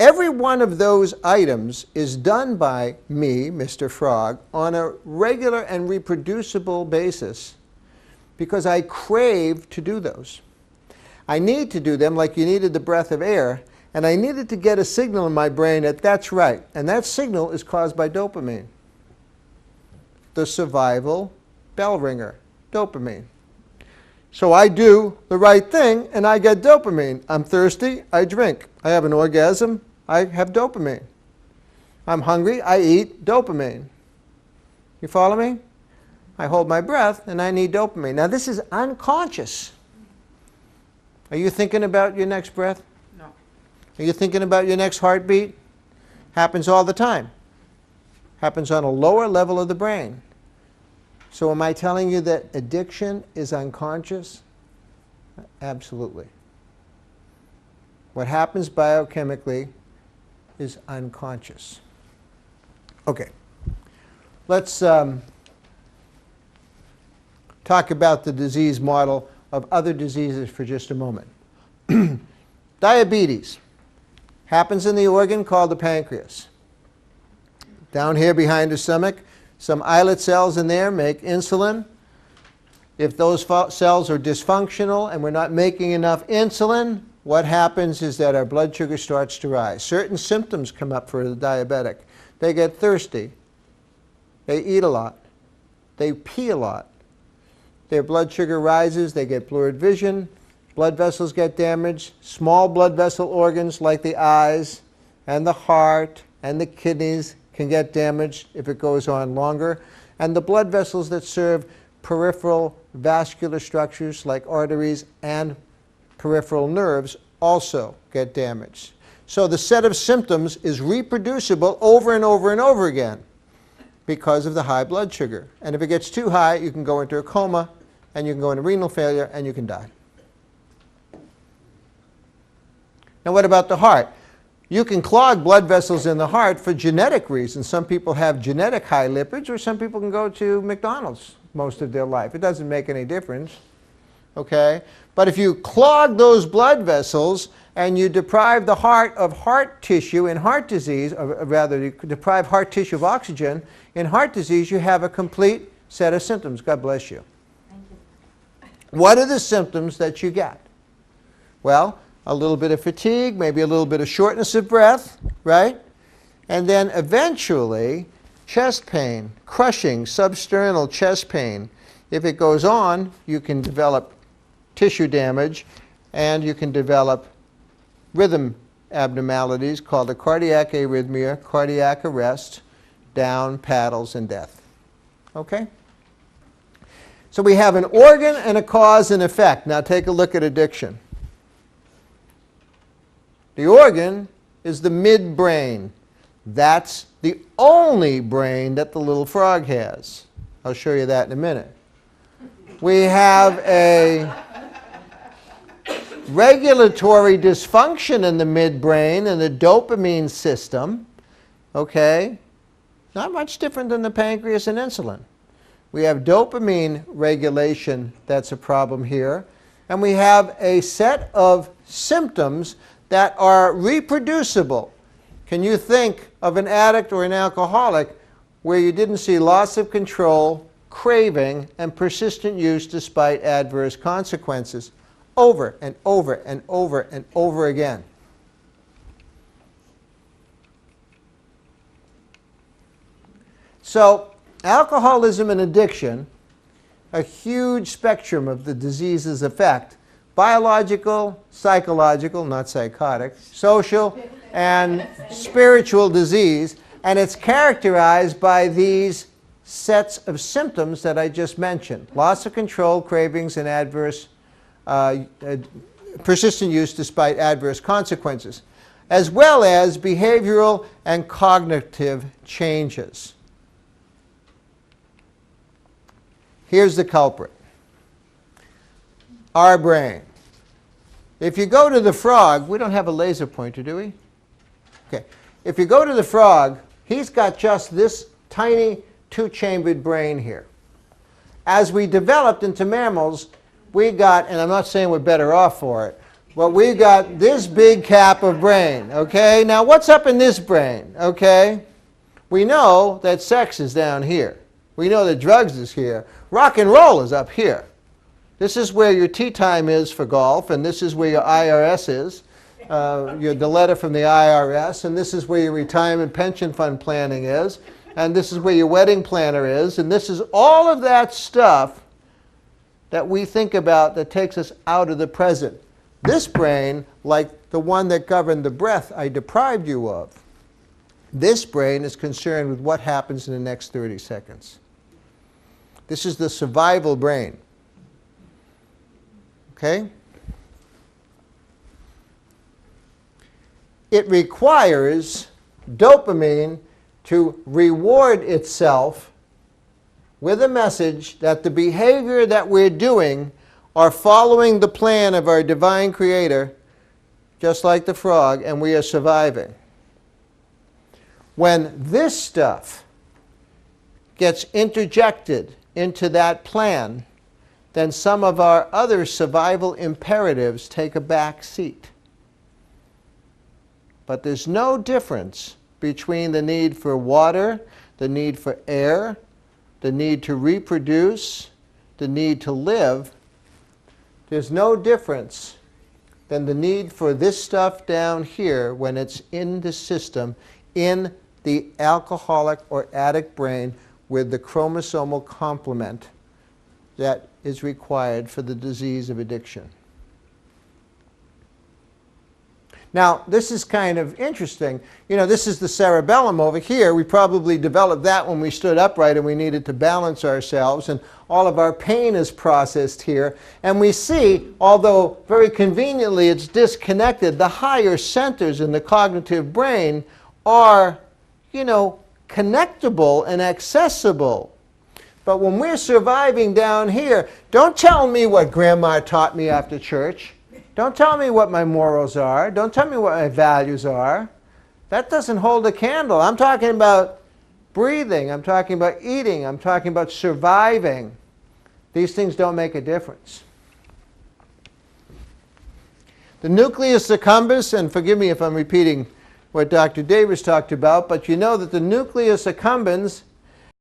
Every one of those items is done by me, Mr. Frog, on a regular and reproducible basis because I crave to do those. I need to do them like you needed the breath of air, and I needed to get a signal in my brain that that's right. And that signal is caused by dopamine. The survival bell ringer, dopamine. So I do the right thing and I get dopamine. I'm thirsty, I drink. I have an orgasm, I have dopamine. I'm hungry, I eat, dopamine. You follow me? I hold my breath and I need dopamine. Now this is unconscious. Are you thinking about your next breath? No. Are you thinking about your next heartbeat? Happens all the time. Happens on a lower level of the brain. So am I telling you that addiction is unconscious? Absolutely. What happens biochemically is unconscious. Okay. Let's talk about the disease model of other diseases for just a moment. Diabetes happens in the organ called the pancreas. Down here behind the stomach, some islet cells in there make insulin. If those cells are dysfunctional and we're not making enough insulin, what happens is that our blood sugar starts to rise. Certain symptoms come up for the diabetic. They get thirsty. They eat a lot. They pee a lot. Their blood sugar rises. They get blurred vision. Blood vessels get damaged. Small blood vessel organs like the eyes and the heart and the kidneys can get damaged if it goes on longer. And the blood vessels that serve peripheral vascular structures like arteries and peripheral nerves also get damaged. So the set of symptoms is reproducible over and over and over again because of the high blood sugar. And if it gets too high, you can go into a coma, and you can go into renal failure, and you can die. Now what about the heart? You can clog blood vessels in the heart for genetic reasons. Some people have genetic high lipids, or some people can go to McDonald's most of their life. It doesn't make any difference. Okay? But if you clog those blood vessels and you deprive the heart of heart tissue in heart disease, or rather you deprive heart tissue of oxygen, in heart disease you have a complete set of symptoms. God bless you. Thank you. What are the symptoms that you get? Well, a little bit of fatigue, maybe a little bit of shortness of breath, right? And then eventually chest pain, crushing substernal chest pain. If it goes on, you can develop tissue damage and you can develop rhythm abnormalities called a cardiac arrhythmia, cardiac arrest, down, paddles, and death. Okay? So we have an organ and a cause and effect. Now take a look at addiction. The organ is the midbrain. That's the only brain that the little frog has. I'll show you that in a minute. We have a regulatory dysfunction in the midbrain and the dopamine system. Okay? Not much different than the pancreas and insulin. We have dopamine regulation that's a problem here. And we have a set of symptoms that are reproducible. Can you think of an addict or an alcoholic where you didn't see loss of control, craving, and persistent use despite adverse consequences over and over and over and over again? So alcoholism and addiction, a huge spectrum of the disease's effect, biological, psychological, not psychotic, social, and spiritual disease, and it's characterized by these sets of symptoms that I just mentioned. Loss of control, cravings, and adverse, persistent use despite adverse consequences, as well as behavioral and cognitive changes. Here's the culprit. Our brain. If you go to the frog, we don't have a laser pointer, do we? Okay. If you go to the frog, he's got just this tiny two-chambered brain here. As we developed into mammals, we got, and I'm not saying we're better off for it, But we've got this big cap of brain, okay? Now what's up in this brain, okay? We know that sex is down here. We know that drugs is here. Rock and roll is up here. This is where your tea time is for golf, and this is where your IRS is, the letter from the IRS, and this is where your retirement pension fund planning is, and this is where your wedding planner is, and this is all of that stuff that we think about that takes us out of the present. This brain, like the one that governed the breath I deprived you of, this brain is concerned with what happens in the next 30 seconds. This is the survival brain. Okay? It requires dopamine to reward itself with a message that the behavior that we're doing are following the plan of our divine creator, just like the frog, and we are surviving. When this stuff gets interjected into that plan, then some of our other survival imperatives take a back seat. But there's no difference between the need for water, the need for air, the need to reproduce, the need to live. There's no difference than the need for this stuff down here when it's in the system, in the alcoholic or addict brain with the chromosomal complement that is required for the disease of addiction. Now, this is kind of interesting. You know, this is the cerebellum over here. We probably developed that when we stood upright and we needed to balance ourselves, and all of our pain is processed here. And we see, although very conveniently it's disconnected, the higher centers in the cognitive brain are, you know, connectable and accessible. But when we're surviving down here, don't tell me what Grandma taught me after church. Don't tell me what my morals are. Don't tell me what my values are. That doesn't hold a candle. I'm talking about breathing. I'm talking about eating. I'm talking about surviving. These things don't make a difference. The nucleus accumbens, and forgive me if I'm repeating what Dr. Davis talked about, but you know that the nucleus accumbens